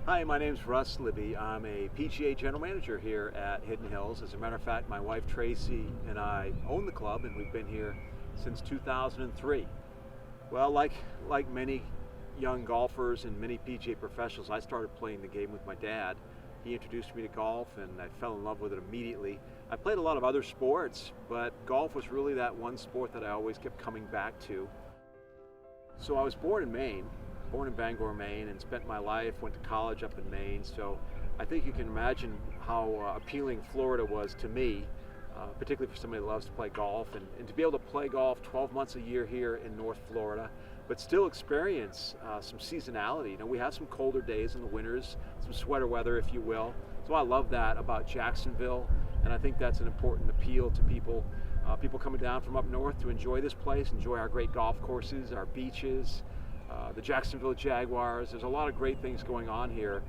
Hi, my name's Russ Libby. I'm a PGA General Manager here at Hidden Hills. As a matter of fact, my wife Tracy and I own the club, and we've been here since 2003. Well, like many young golfers and many PGA professionals, I started playing the game with my dad. He introduced me to golf, and I fell in love with it immediately. I played a lot of other sports, but golf was really that one sport that I always kept coming back to. So I was born in Maine. Born in Bangor, Maine, and spent my life, went to college up in Maine, so I think you can imagine how appealing Florida was to me, particularly for somebody that loves to play golf, and to be able to play golf 12 months a year here in North Florida, but still experience some seasonality. You know, we have some colder days in the winters, some sweater weather, if you will, so I love that about Jacksonville, and I think that's an important appeal to people. People coming down from up north to enjoy this place, enjoy our great golf courses, our beaches, the Jacksonville Jaguars. There's a lot of great things going on here,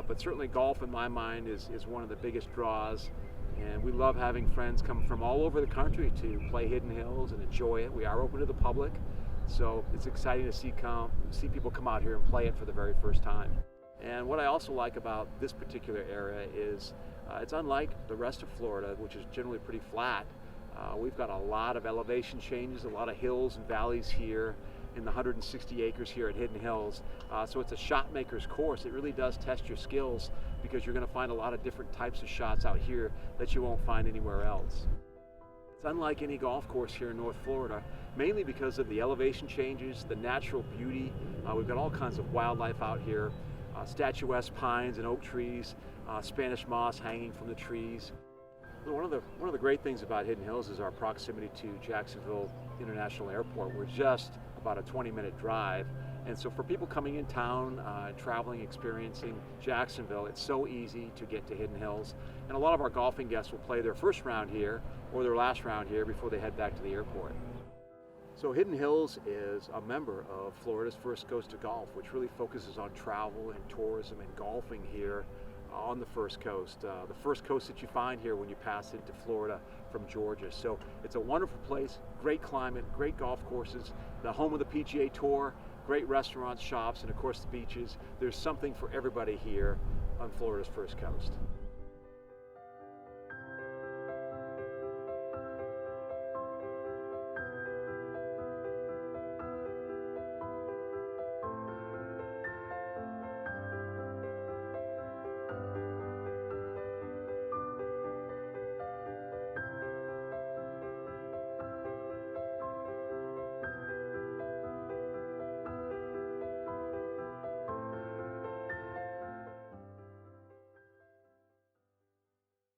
but certainly golf in my mind is one of the biggest draws, and we love having friends come from all over the country to play Hidden Hills and enjoy it. We are open to the public, so it's exciting to see people come out here and play it for the very first time. And what I also like about this particular area is it's unlike the rest of Florida, which is generally pretty flat. We've got a lot of elevation changes, a lot of hills and valleys here in the 160 acres here at Hidden Hills. So it's a shot maker's course. It really does test your skills because you're going to find a lot of different types of shots out here that you won't find anywhere else. It's unlike any golf course here in North Florida, mainly because of the elevation changes, the natural beauty. We've got all kinds of wildlife out here, statuesque pines and oak trees, Spanish moss hanging from the trees. One of the great things about Hidden Hills is our proximity to Jacksonville International Airport. We're just about a 20-minute drive, and so for people coming in town, traveling, experiencing Jacksonville, it's so easy to get to Hidden Hills. And a lot of our golfing guests will play their first round here or their last round here before they head back to the airport. So Hidden Hills is a member of Florida's First Coast of Golf, which really focuses on travel and tourism and golfing here on the First Coast, the first coast that you find here when you pass into Florida from Georgia. So it's a wonderful place, great climate, great golf courses, the home of the PGA Tour, great restaurants, shops, and of course the beaches. There's something for everybody here on Florida's First Coast.